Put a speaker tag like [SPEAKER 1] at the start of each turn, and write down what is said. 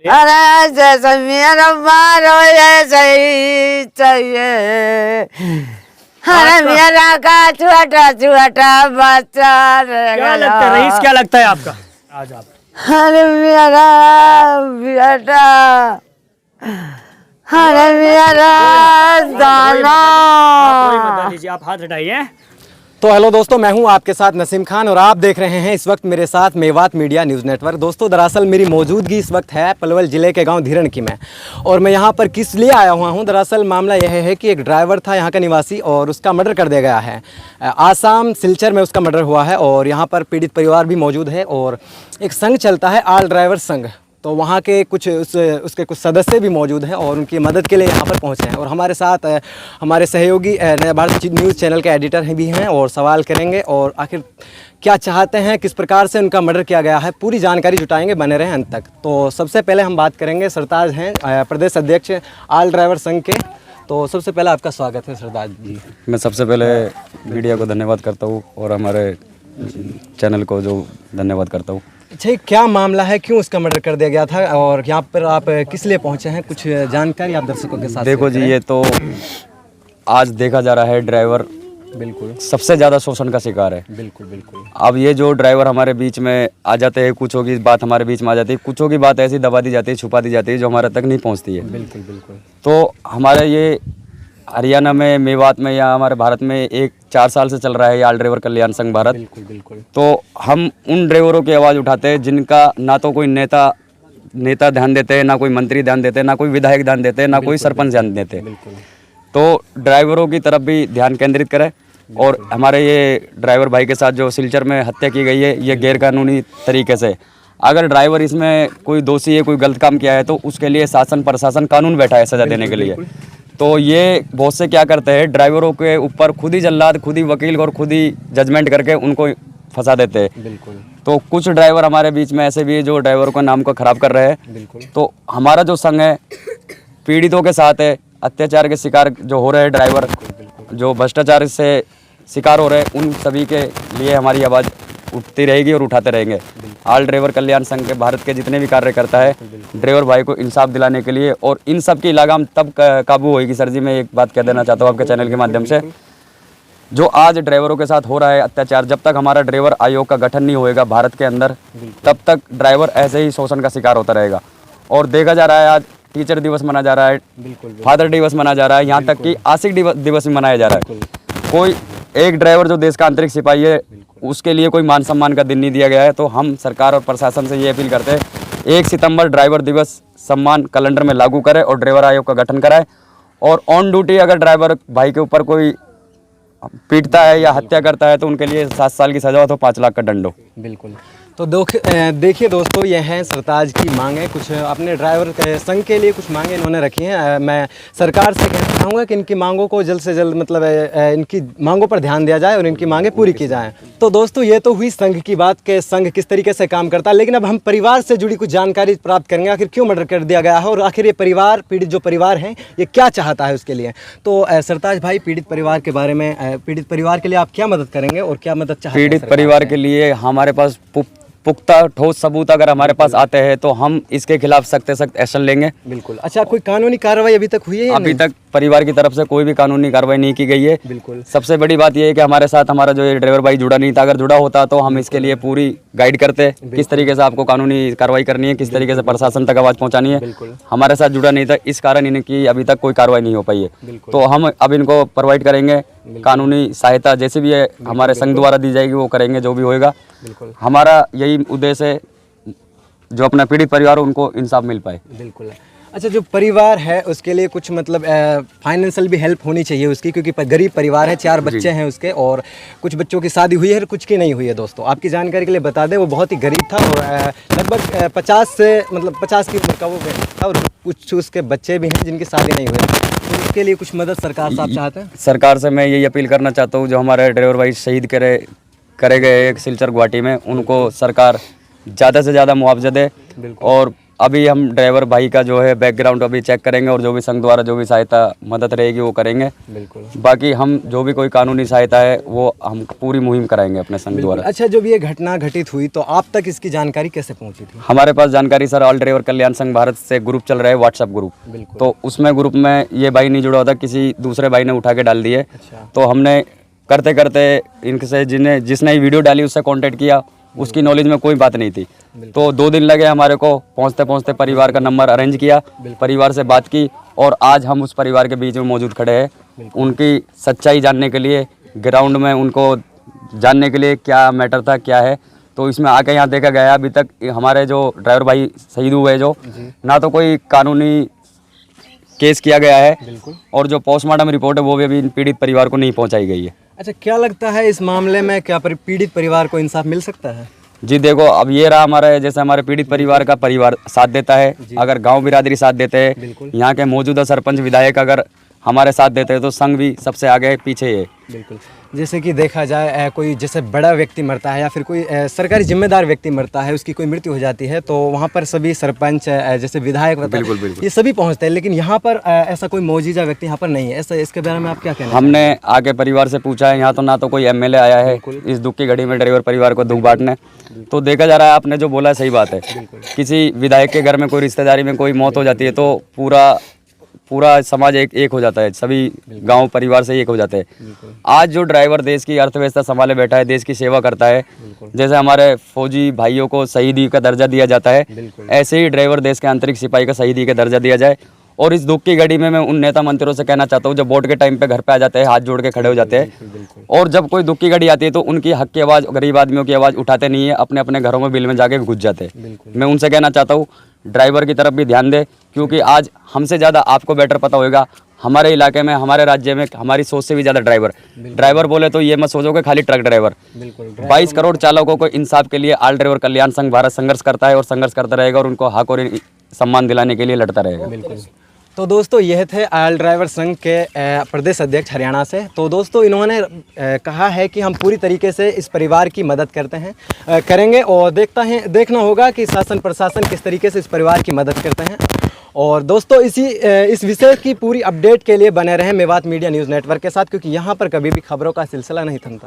[SPEAKER 1] अरे जैसे मेरा मारो ऐसे ही चाहिए। अरे मेरा का छोटा छोटा बच्चा रह
[SPEAKER 2] क्या
[SPEAKER 1] गया।
[SPEAKER 2] लगता है रईस, क्या लगता है आपका आज आप?
[SPEAKER 1] अरे मेरा बेटा, अरे मेरा दाना।
[SPEAKER 2] कोई मत लीजिए, आप हाथ हटाइए।
[SPEAKER 3] तो हेलो दोस्तों, मैं हूं आपके साथ नसीम खान और आप देख रहे हैं इस वक्त मेरे साथ मेवात मीडिया न्यूज़ नेटवर्क। दोस्तों दरअसल मेरी मौजूदगी इस वक्त है पलवल ज़िले के गांव धीरणकी में और मैं यहां पर किस लिए आया हुआ हूं। दरअसल मामला यह है कि एक ड्राइवर था यहां का निवासी और उसका मर्डर कर दिया गया है। आसाम सिलचर में उसका मर्डर हुआ है और यहाँ पर पीड़ित परिवार भी मौजूद है और एक संघ चलता है ऑल ड्राइवर संघ, तो वहाँ के कुछ उसके कुछ सदस्य भी मौजूद हैं और उनकी मदद के लिए यहाँ पर पहुँचे हैं। और हमारे साथ हमारे सहयोगी नया भारत न्यूज़ चैनल के एडिटर भी हैं और सवाल करेंगे और आखिर क्या चाहते हैं, किस प्रकार से उनका मर्डर किया गया है, पूरी जानकारी जुटाएंगे, बने रहें अंत तक। तो सबसे पहले हम बात करेंगे, सरताज हैं प्रदेश अध्यक्ष ऑल ड्राइवर संघ के। तो सबसे पहले आपका स्वागत है सरताज जी।
[SPEAKER 4] मैं सबसे पहले मीडिया को धन्यवाद करता हूँ और हमारे चैनल को जो धन्यवाद करता हूँ।
[SPEAKER 3] अच्छा, क्या मामला है, क्यों उसका मर्डर कर दिया गया था और यहाँ पर आप किस लिए पहुँचे हैं, कुछ जानकारी आप दर्शकों के साथ
[SPEAKER 4] देखो जी, ये तो आज देखा जा रहा है ड्राइवर
[SPEAKER 3] बिल्कुल
[SPEAKER 4] सबसे ज़्यादा शोषण का शिकार है।
[SPEAKER 3] बिल्कुल बिल्कुल।
[SPEAKER 4] अब ये जो ड्राइवर हमारे बीच में आ जाते हैं, कुछों की बात हमारे बीच में आ जाती है, कुछों की बात ऐसी दबा दी जाती है, छुपा दी जाती है जो हमारे तक नहीं पहुँचती है।
[SPEAKER 3] बिल्कुल बिल्कुल।
[SPEAKER 4] तो हमारे ये हरियाणा में, मेवात में या हमारे भारत में 4 साल से चल रहा है ये ऑल ड्राइवर कल्याण संघ भारत।
[SPEAKER 3] बिल्कुल बिल्कुल।
[SPEAKER 4] तो हम उन ड्राइवरों की आवाज़ उठाते हैं जिनका ना तो कोई नेता ध्यान देते हैं, ना कोई मंत्री ध्यान देते हैं, ना कोई विधायक ध्यान देते हैं, ना कोई सरपंच ध्यान देते हैं।
[SPEAKER 3] बिल्कुल।
[SPEAKER 4] तो ड्राइवरों की तरफ भी ध्यान केंद्रित करें। और हमारे ये ड्राइवर भाई के साथ जो सिलचर में हत्या की गई है, ये गैरकानूनी तरीके से, अगर ड्राइवर इसमें कोई दोषी है, कोई गलत काम किया है तो उसके लिए शासन प्रशासन कानून बैठा है सज़ा देने के लिए। तो ये बहुत से क्या करते हैं, ड्राइवरों के ऊपर खुद ही जल्लाद, खुद ही वकील और खुद ही जजमेंट करके उनको फंसा देते हैं।
[SPEAKER 3] बिल्कुल।
[SPEAKER 4] तो कुछ ड्राइवर हमारे बीच में ऐसे भी है जो ड्राइवर का नाम को खराब कर रहे हैं।
[SPEAKER 3] बिल्कुल।
[SPEAKER 4] तो हमारा जो संघ है पीड़ितों के साथ है, अत्याचार के शिकार जो हो रहे हैं ड्राइवर, जो भ्रष्टाचार से शिकार हो रहे हैं, उन सभी के लिए हमारी आवाज़ उठती रहेगी और उठाते रहेंगे। ऑल ड्राइवर कल्याण संघ के भारत के जितने भी कार्यकर्ता है ड्राइवर भाई को इंसाफ दिलाने के लिए, और इन सब की लगाम तब काबू होगी। सर जी, मैं एक बात कह देना चाहता हूँ आपके चैनल के माध्यम से, जो आज ड्राइवरों के साथ हो रहा है अत्याचार, जब तक हमारा ड्राइवर आयोग का गठन नहीं होएगा भारत के अंदर, तब तक ड्राइवर ऐसे ही शोषण का शिकार होता रहेगा। और देखा जा रहा है आज टीचर दिवस मनाया जा रहा है, फादर दिवस मनाया जा रहा है, यहाँ तक कि आशिक दिवस भी मनाया जा रहा है। कोई एक ड्राइवर जो देश का आंतरिक सिपाही है, उसके लिए कोई मान सम्मान का दिन नहीं दिया गया है। तो हम सरकार और प्रशासन से ये अपील करते हैं, 1 सितंबर ड्राइवर दिवस सम्मान कैलेंडर में लागू करें और ड्राइवर आयोग का गठन कराए। और ऑन ड्यूटी अगर ड्राइवर भाई के ऊपर कोई पीटता है या हत्या करता है तो उनके लिए 7 साल की सजा हो तो 5 लाख का दंड हो।
[SPEAKER 3] बिल्कुल। तो देखिए दोस्तों, ये हैं सरताज की मांगें, कुछ अपने ड्राइवर संघ के लिए कुछ मांगें इन्होंने रखी हैं। मैं सरकार से कहना चाहूँगा कि इनकी मांगों को जल्द से जल्द इनकी मांगों पर ध्यान दिया जाए और इनकी मांगें पूरी की जाएं। तो दोस्तों, ये तो हुई संघ की बात कि संघ किस तरीके से काम करता है, लेकिन अब हम परिवार से जुड़ी कुछ जानकारी प्राप्त करेंगे, आखिर क्यों मर्डर कर दिया गया है और आखिर ये परिवार, पीड़ित जो परिवार है, ये क्या चाहता है उसके लिए। तो सरताज भाई, पीड़ित परिवार के बारे में, पीड़ित परिवार के लिए आप क्या मदद करेंगे और क्या मदद चाहते हैं?
[SPEAKER 4] पीड़ित परिवार के लिए हमारे पास पुख्ता ठोस सबूत अगर हमारे पास आते हैं तो हम इसके खिलाफ सख्त से सख्त एक्शन लेंगे।
[SPEAKER 3] बिल्कुल। अच्छा, कोई कानूनी कार्रवाई अभी तक हुई है?
[SPEAKER 4] अभी तक परिवार की तरफ से कोई भी कानूनी कार्रवाई नहीं की गई है।
[SPEAKER 3] बिल्कुल।
[SPEAKER 4] सबसे बड़ी बात यह है कि हमारे साथ हमारा जो ये ड्राइवर भाई जुड़ा नहीं था, अगर जुड़ा होता तो हम इसके लिए पूरी गाइड करते, किस तरीके से आपको कानूनी कार्रवाई करनी है, किस तरीके से प्रशासन तक आवाज़ पहुँचानी है। हमारे साथ जुड़ा नहीं था, इस कारण इनकी अभी तक कोई कार्रवाई नहीं हो पाई है। तो हम अब इनको प्रोवाइड करेंगे कानूनी सहायता, जैसे भी है हमारे संघ द्वारा दी जाएगी वो करेंगे, जो भी होएगा। हमारा यही उद्देश्य है, जो अपना पीड़ित परिवार हो उनको इंसाफ मिल पाए।
[SPEAKER 3] बिल्कुल। अच्छा, जो परिवार है उसके लिए कुछ फाइनेंशियल भी हेल्प होनी चाहिए उसकी, क्योंकि गरीब परिवार है, 4 बच्चे हैं उसके और कुछ बच्चों की शादी हुई है और कुछ की नहीं हुई है। दोस्तों, आपकी जानकारी के लिए बता दें, वो बहुत ही गरीब था और लगभग 50 की उम्र का वो था और कुछ उसके बच्चे भी हैं जिनकी शादी नहीं हुई। तो उसके लिए कुछ मदद सरकार से आप चाहते हैं?
[SPEAKER 4] सरकार से मैं यही अपील करना चाहता हूँ, जो हमारे ड्राइवर भाई शहीद करे गए एक सिलचर गुवाहाटी में, उनको सरकार ज़्यादा से ज़्यादा मुआवजा दे और अभी हम ड्राइवर भाई का जो है बैकग्राउंड अभी चेक करेंगे और जो भी संघ द्वारा जो भी सहायता मदद रहेगी वो करेंगे।
[SPEAKER 3] बिल्कुल।
[SPEAKER 4] बाकी हम जो भी कोई कानूनी सहायता है वो हम पूरी मुहिम कराएंगे अपने संघ द्वारा।
[SPEAKER 3] अच्छा, जब ये घटना घटित हुई तो आप तक इसकी जानकारी कैसे पहुंची थी?
[SPEAKER 4] हमारे पास जानकारी सर ऑल ड्राइवर कल्याण संघ भारत से ग्रुप चल रहा है, व्हाट्सएप ग्रुप। तो उसमें ग्रुप में ये भाई नहीं जुड़ा होता, किसी दूसरे भाई ने उठा के डाल दिए। तो हमने करते करते इनसे जिसने ये वीडियो डाली उससे कांटेक्ट किया, उसकी नॉलेज में कोई बात नहीं थी। तो 2 दिन लगे हमारे को, पहुंचते पहुंचते परिवार का नंबर अरेंज किया, परिवार से बात की और आज हम उस परिवार के बीच में मौजूद खड़े हैं उनकी सच्चाई जानने के लिए, ग्राउंड में उनको जानने के लिए क्या मैटर था क्या है। तो इसमें आके यहाँ देखा गया अभी तक हमारे जो ड्राइवर भाई शहीद हुए जो ना तो कोई कानूनी केस किया गया है और जो पोस्टमार्टम रिपोर्ट है वो भी अभी पीड़ित परिवार को नहीं पहुंचाई गई है।
[SPEAKER 3] अच्छा, क्या लगता है इस मामले में क्या पीड़ित परिवार को इंसाफ मिल सकता है?
[SPEAKER 4] जी देखो, अब ये रहा हमारा, जैसे हमारे पीड़ित परिवार का परिवार साथ देता है, अगर गांव बिरादरी साथ देते हैं, यहाँ के मौजूदा सरपंच विधायक अगर हमारे साथ देते हैं तो संघ भी सबसे आगे पीछे है।
[SPEAKER 3] बिल्कुल। जैसे कि देखा जाए कोई जैसे बड़ा व्यक्ति मरता है या फिर कोई सरकारी जिम्मेदार व्यक्ति मरता है, उसकी कोई मृत्यु हो जाती है तो वहाँ पर सभी सरपंच जैसे विधायक
[SPEAKER 4] बिल्कुल
[SPEAKER 3] ये सभी पहुँचते हैं, लेकिन यहाँ पर ऐसा कोई मौजूदा व्यक्ति यहाँ पर नहीं है। ऐसा इसके बारे में आप क्या कहना?
[SPEAKER 4] हमने आगे परिवार से पूछा है, यहाँ तो ना तो कोई एमएलए आया है इस दुख की घड़ी में ड्राइवर परिवार को दुख बांटने। तो देखा जा रहा है आपने जो बोला है सही बात है, किसी विधायक के घर में कोई रिश्तेदारी में कोई मौत हो जाती है तो पूरा समाज एक हो जाता है, सभी गांव परिवार से एक हो जाते हैं। आज जो ड्राइवर देश की अर्थव्यवस्था संभाले बैठा है, देश की सेवा करता है, जैसे हमारे फौजी भाइयों को शहीदी का दर्जा दिया जाता है, ऐसे ही ड्राइवर देश के आंतरिक सिपाही का शहीदी का दर्जा दिया जाए। और इस दुख की घड़ी में मैं उन नेता मंत्रियों से कहना चाहता हूँ, जब वोट के टाइम पे घर पे आ जाते हैं, हाथ जोड़ के खड़े हो जाते हैं, और जब कोई दुख की घड़ी आती है तो उनकी हक की आवाज़, गरीब आदमियों की आवाज़ उठाते नहीं है, अपने अपने घरों में बिल में जाके घुस जाते हैं। मैं उनसे कहना चाहता हूँ ड्राइवर की तरफ भी ध्यान दे, क्योंकि आज हमसे ज़्यादा आपको बेटर पता होगा, हमारे इलाके में, हमारे राज्य में हमारी सोच से भी ज़्यादा ड्राइवर बोले तो ये मत सोचो कि खाली ट्रक ड्राइवर। 22 करोड़ चालकों को इंसाफ के लिए ऑल ड्राइवर कल्याण संघ भारत संघर्ष करता है और संघर्ष करता रहेगा और उनको हक और सम्मान दिलाने के लिए लड़ता रहेगा।
[SPEAKER 3] तो दोस्तों यह थे ऑल ड्राइवर संघ के प्रदेश अध्यक्ष हरियाणा से। तो दोस्तों इन्होंने कहा है कि हम पूरी तरीके से इस परिवार की मदद करेंगे और देखना होगा कि शासन प्रशासन किस तरीके से इस परिवार की मदद करते हैं। और दोस्तों इस विषय की पूरी अपडेट के लिए बने रहें मेवात मीडिया न्यूज़ नेटवर्क के साथ, क्योंकि यहाँ पर कभी भी खबरों का सिलसिला नहीं थमता।